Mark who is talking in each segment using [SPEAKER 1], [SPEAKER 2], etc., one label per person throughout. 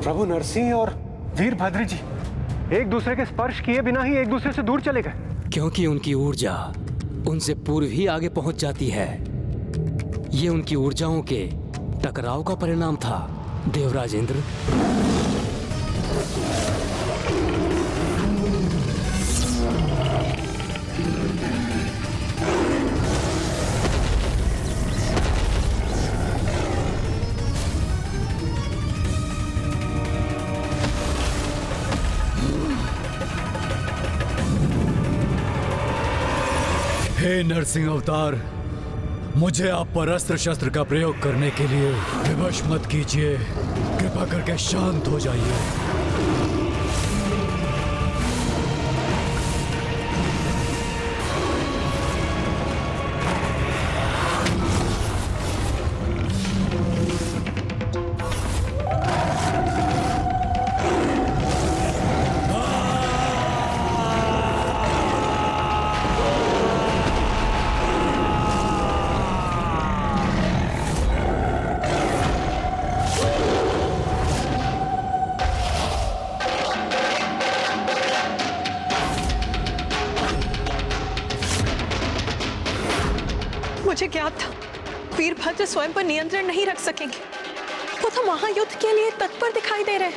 [SPEAKER 1] प्रभु नरसिंह और वीरभद्र जी एक दूसरे के स्पर्श किए बिना ही एक दूसरे से दूर चले गए,
[SPEAKER 2] क्योंकि उनकी ऊर्जा उनसे पूर्व ही आगे पहुंच जाती है। ये उनकी ऊर्जाओं के टकराव का परिणाम था देवराज इंद्र।
[SPEAKER 3] हे नरसिंह अवतार, मुझे आप पर अस्त्र शस्त्र का प्रयोग करने के लिए विवश मत कीजिए। कृपा करके शांत हो जाइए।
[SPEAKER 4] मुझे ज्ञात था वीरभद्र स्वयं पर नियंत्रण नहीं रख सकेंगे। वो तो महायुद्ध के लिए तत्पर दिखाई दे रहे हैं।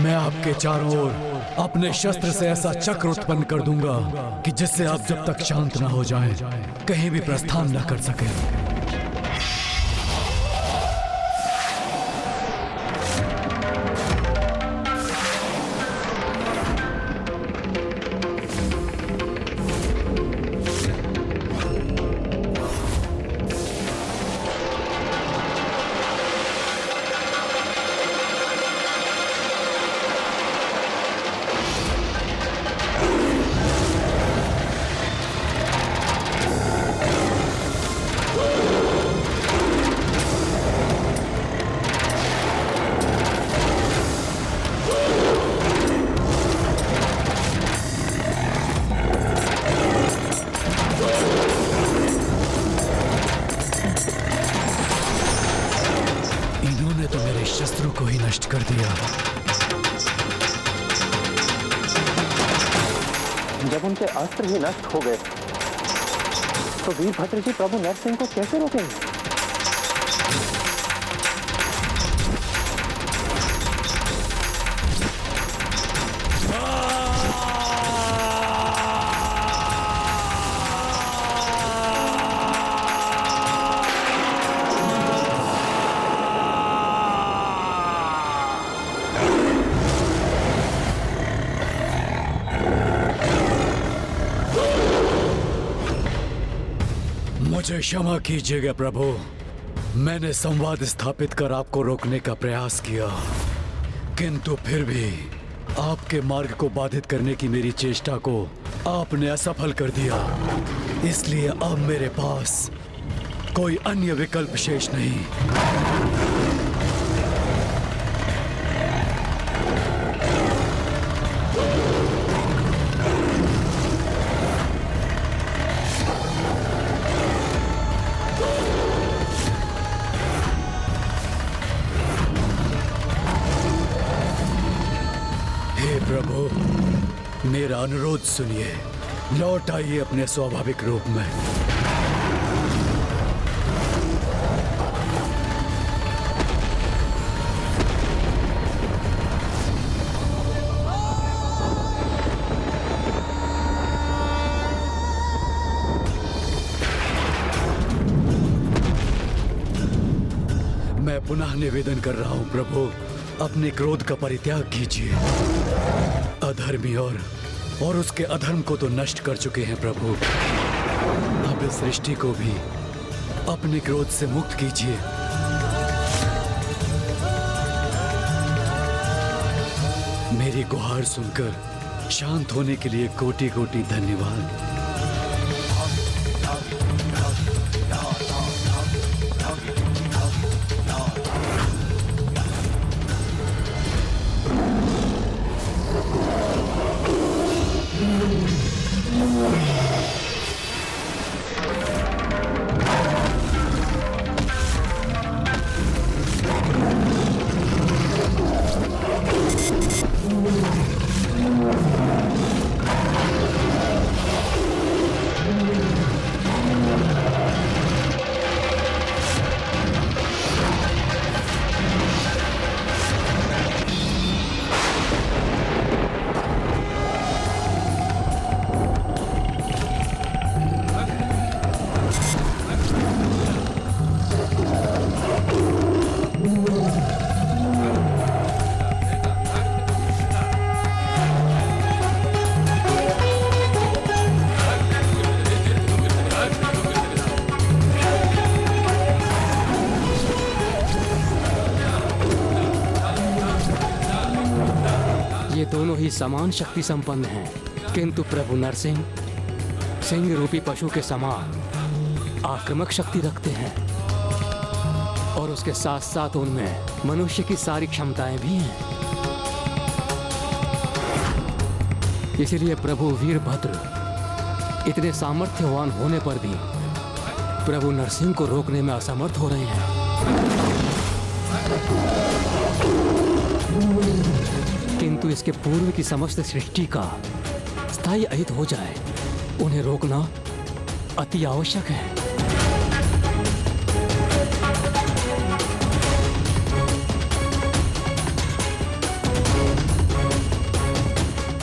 [SPEAKER 3] मैं आपके चारों ओर अपने शस्त्र से ऐसा चक्र उत्पन्न कर दूंगा कि जिससे आप जब तक शांत न हो जाएं, कहीं भी प्रस्थान न कर सकें। इन्होंने तो मेरे शस्त्रों को ही नष्ट कर दिया।
[SPEAKER 1] जब उनके अस्त्र ही नष्ट हो गए तो वीरभद्र जी प्रभु नरसिंह को कैसे रोकेंगे?
[SPEAKER 3] मुझे क्षमा कीजिएगा प्रभु, मैंने संवाद स्थापित कर आपको रोकने का प्रयास किया, किंतु फिर भी आपके मार्ग को बाधित करने की मेरी चेष्टा को आपने असफल कर दिया। इसलिए अब मेरे पास कोई अन्य विकल्प शेष नहीं। प्रभु, मेरा अनुरोध सुनिए, लौट आइए अपने स्वाभाविक रूप में। मैं पुनः निवेदन कर रहा हूं प्रभु, अपने क्रोध का परित्याग कीजिए। अधर्मी और उसके अधर्म को तो नष्ट कर चुके हैं प्रभु, अब इस सृष्टि को भी अपने क्रोध से मुक्त कीजिए। मेरी गुहार सुनकर शांत होने के लिए कोटि कोटि धन्यवाद।
[SPEAKER 2] ये दोनों ही समान शक्ति संपन्न हैं, किंतु प्रभु नरसिंह सिंह रूपी पशु के समान आक्रामक शक्ति रखते हैं और उसके साथ साथ उनमें मनुष्य की सारी क्षमताएं भी हैं। इसलिए प्रभु वीरभद्र इतने सामर्थ्यवान होने पर भी प्रभु नरसिंह को रोकने में असमर्थ हो रहे हैं। किंतु इसके पूर्व की समस्त सृष्टि का स्थायी अहित हो जाए, उन्हें रोकना अति आवश्यक है।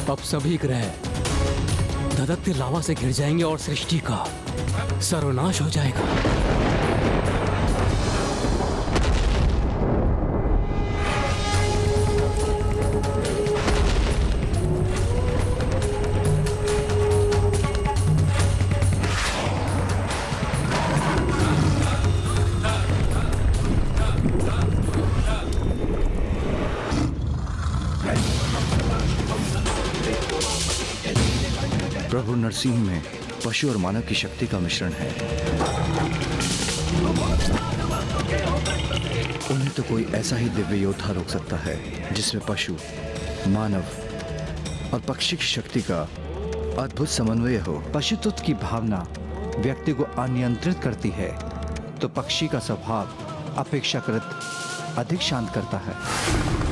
[SPEAKER 2] अब सभी ग्रह धधकते लावा से घिर जाएंगे और सृष्टि का सर्वनाश हो जाएगा।
[SPEAKER 5] प्रभु नरसिंह में पशु और मानव की शक्ति का मिश्रण है। उन्हें तो कोई ऐसा ही दिव्य योद्धा रोक सकता है जिसमें पशु, मानव और पक्षी की शक्ति का अद्भुत समन्वय हो।
[SPEAKER 6] पशुत्व की भावना व्यक्ति को अनियंत्रित करती है, तो पक्षी का स्वभाव अपेक्षाकृत अधिक शांत करता है।